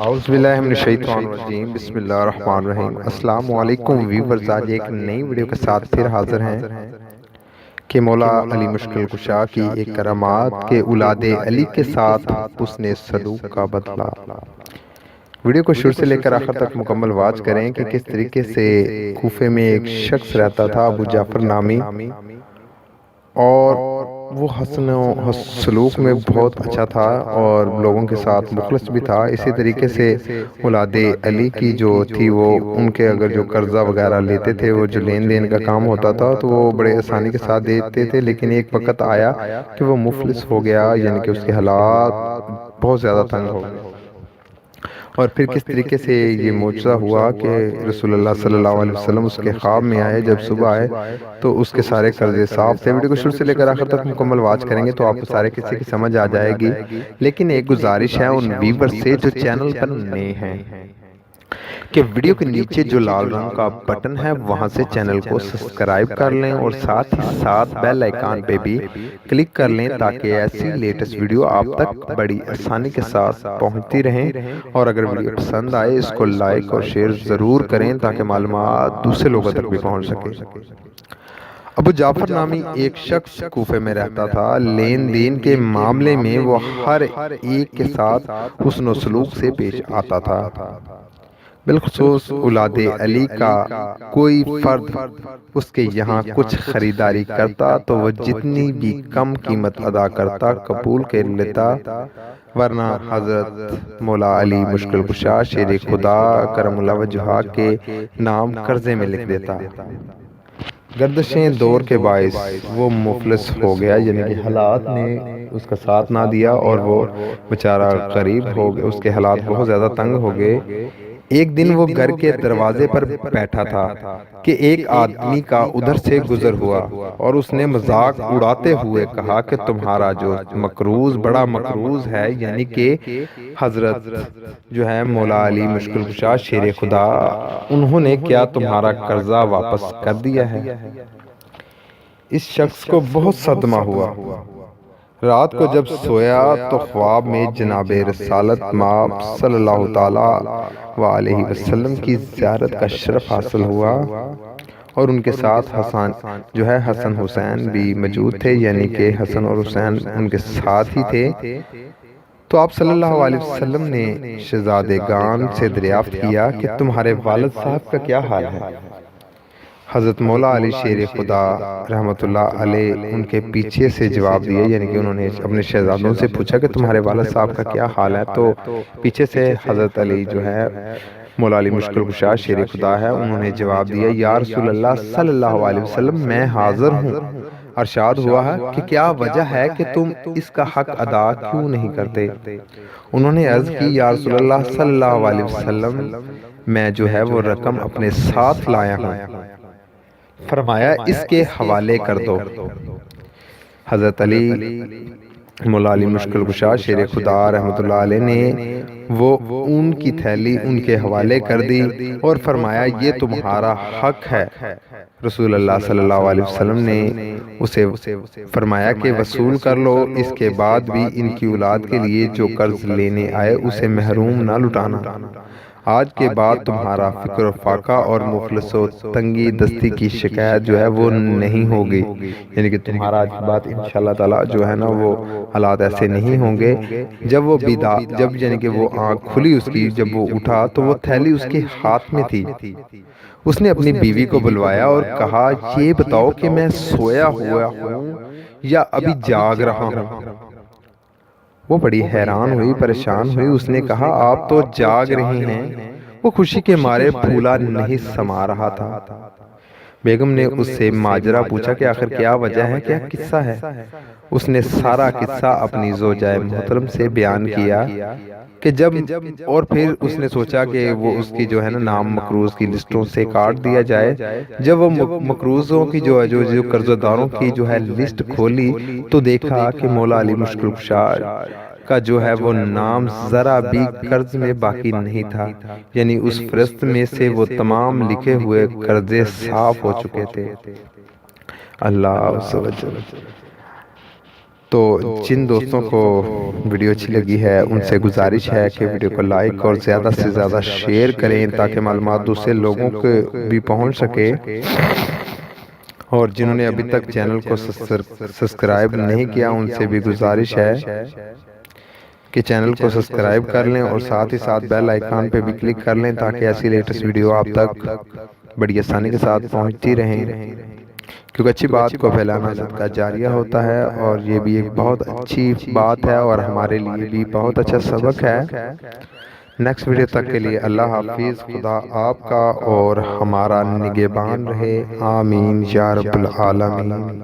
اعوذ باللہ من الشیطان الرجیم، بسم اللہ الرحمن الرحیم۔ السلام علیکم ویورز، آج ایک نئی ویڈیو کے ساتھ پھر حاضر ہیں کہ مولا علی مشکل کشا کی ایک کرامات کے اولاد علی کے ساتھ حسن سلوک کا بدلہ۔ ویڈیو کو شروع سے لے کر آخر تک مکمل واچ کریں کہ کس طریقے سے کوفے میں ایک شخص رہتا تھا ابو جعفر نامی، اور وہ حسن سلوک میں بہت اچھا تھا اور لوگوں کے ساتھ مخلص بھی تھا۔ اسی طریقے سے اولاد علی کی جو تھی وہ ان کے اگر جو قرضہ وغیرہ لیتے تھے، وہ جو لین دین کا کام ہوتا تھا تو وہ بڑے آسانی کے ساتھ دیتے تھے، لیکن ایک وقت آیا کہ وہ مفلس ہو گیا، یعنی کہ اس کے حالات بہت زیادہ تنگ ہو گئے۔ اور پھر کس طریقے سے یہ معجزہ ہوا کہ رسول اللہ صلی اللہ علیہ وسلم اس کے خواب میں آئے، جب صبح آئے تو اس کے سارے قرضے صاف تھے۔ ویڈیو کو شروع سے لے کر آخر تک مکمل واچ کریں گے تو آپ کو سارے قصے کی سمجھ آ جائے گی، لیکن ایک گزارش ہے ان ویور سے جو چینل پر نئے ہیں کہ ویڈیو کے نیچے جو لال رنگ کا بٹن ہے وہاں سے چینل کو سبسکرائب کر لیں اور ساتھ ہی ساتھ بیل آئیکن پہ بھی کلک کر لیں تاکہ ایسی لیٹسٹ ویڈیو آپ تک بڑی آسانی کے ساتھ پہنچتی رہیں۔ اور اگر ویڈیو پسند آئے اس کو لائک اور شیئر ضرور کریں تاکہ معلومات دوسرے لوگوں تک بھی پہنچ سکے۔ ابو جعفر نامی ایک شخص کوفے میں رہتا تھا۔ لین دین کے معاملے میں وہ ہر ایک کے ساتھ حسن و سلوک سے پیش آتا تھا، بالخصوص اولاد علی کا کوئی فرد اس کے یہاں کچھ خریداری کرتا تو وہ جتنی بھی کم قیمت ادا کرتا قبول کر لیتا، ورنہ حضرت مولا علی مشکل کشا شیر خدا کرم اللہ وجہہ کے نام قرضے میں لکھ دیتا۔ گردشیں دور کے باعث وہ مفلس ہو گیا، یعنی کہ حالات نے اس کا ساتھ نہ دیا اور وہ بیچارہ غریب ہو گیا، اس کے حالات بہت زیادہ تنگ ہو گئے۔ ایک دن وہ گھر کے دروازے پر بیٹھا تھا کہ ایک آدمی کا ادھر سے گزر ہوا اور اس نے مذاق اڑاتے ہوئے کہا کہ تمہارا جو مقروض بڑا مقروض ہے، یعنی کہ حضرت جو ہے مولا علی مشکل کشا شیر خدا، انہوں نے کیا تمہارا قرضہ واپس کر دیا ہے؟ اس شخص کو بہت صدمہ ہوا۔ رات کو جب سویا تو خواب میں جناب رسالت مآب صلی اللہ تعالی وآلہ وسلم کی زیارت کا شرف حاصل ہوا اور ان کے ساتھ حسن حسین بھی موجود تھے، یعنی کہ حسن اور حسین ان کے ساتھ ہی تھے۔ تو آپ صلی اللہ علیہ وسلم نے شہزادگان سے دریافت کیا کہ تمہارے والد صاحب کا کیا حال ہے؟ حضرت مولا علی شیر خدا رحمت اللہ علیہ ان کے پیچھے سے جواب دیے، یعنی کہ انہوں نے اپنے شہزادوں سے پوچھا کہ تمہارے والد صاحب کا کیا حال ہے؟ تو پیچھے سے حضرت علی جو ہے مولا علی مشکل کشا شیر خدا ہے، انہوں نے جواب دیا، یا رسول اللہ صلی اللہ علیہ وسلم میں حاضر ہوں۔ ارشاد ہوا ہے کہ کیا وجہ ہے کہ تم اس کا حق ادا کیوں نہیں کرتے؟ انہوں نے عرض کی، یا رسول اللہ صلی اللہ علیہ وسلم میں جو ہے وہ رقم اپنے ساتھ لایا ہوں۔ فرمایا اس کے حوالے کر دو۔ حضرت علی مولا علی مشکل کشا شیر خدا رحمت اللہ علیہ نے وہ اون کی تھیلی ان کے حوالے کر دی اور فرمایا یہ تمہارا حق ہے۔ رسول اللہ صلی اللہ علیہ وسلم نے اسے فرمایا کہ وصول کر لو، اس کے بعد بھی ان کی اولاد کے لیے جو قرض لینے آئے اسے محروم نہ لٹانا۔ آج کے بعد تمہارا فکر و فاقہ اور مفلس و تنگی دستی کی شکایت جو ہے وہ نہیں ہوگی، یعنی کہ تمہارا آج کے بعد انشاءاللہ تعالی جو ہے نا وہ حالات ایسے نہیں ہوں گے۔ جب یعنی کہ وہ آنکھ کھلی اس کی، جب وہ اٹھا تو وہ تھیلی اس کے ہاتھ میں تھی۔ اس نے اپنی بیوی کو بلوایا اور کہا، یہ بتاؤ کہ میں سویا ہوا ہوں یا ابھی جاگ رہا ہوں؟ وہ بڑی حیران ہوئی، پریشان ہوئی۔ اس نے کہا، آپ تو جاگ رہی ہیں۔ وہ خوشی کے مارے پھولا نہیں سما رہا تھا۔ بیگم نے اس سے ماجرا پوچھا کہ آخر کیا وجہ ہے، کیا قصہ ہے؟ اس نے سارا قصہ اپنی زوجہ محترم سے بیان کیا کہ اور پھر اس نے سوچا کہ وہ اس کی جو ہے نا نام مقروض کی لسٹوں سے کاٹ دیا جائے۔ جب وہ مقروضوں کی جو قرض داروں کی جو ہے لسٹ کھولی تو دیکھا کہ مولا علی مشکل کشا کا جو ہے وہ نام ذرا بھی قرض میں باقی نہیں تھا، یعنی اس فہرست میں سے وہ تمام لکھے ہوئے قرضے صاف ہو چکے تھے۔ اللہ تو جن دوستوں کو ویڈیو اچھی لگی ہے ان سے گزارش ہے کہ ویڈیو کو لائک اور زیادہ سے زیادہ شیئر کریں تاکہ معلومات دوسرے لوگوں کو بھی پہنچ سکے، اور جنہوں نے ابھی تک چینل کو سبسکرائب نہیں کیا ان سے بھی گزارش ہے کہ چینل کو سبسکرائب کر لیں اور ساتھ ہی ساتھ بیل آئیکن پہ بھی کلک کر لیں تاکہ ایسی لیٹسٹ ویڈیو آپ تک بڑی آسانی کے ساتھ پہنچتی رہیں، کیونکہ اچھی بات کو پھیلانا صدقہ جاریہ ہوتا ہے، اور یہ بھی ایک بہت اچھی بات ہے اور ہمارے لیے بھی بہت اچھا سبق ہے۔ نیکسٹ ویڈیو تک کے لیے اللہ حافظ، خدا آپ کا اور ہمارا نگہبان رہے، آمین یا رب العالمین۔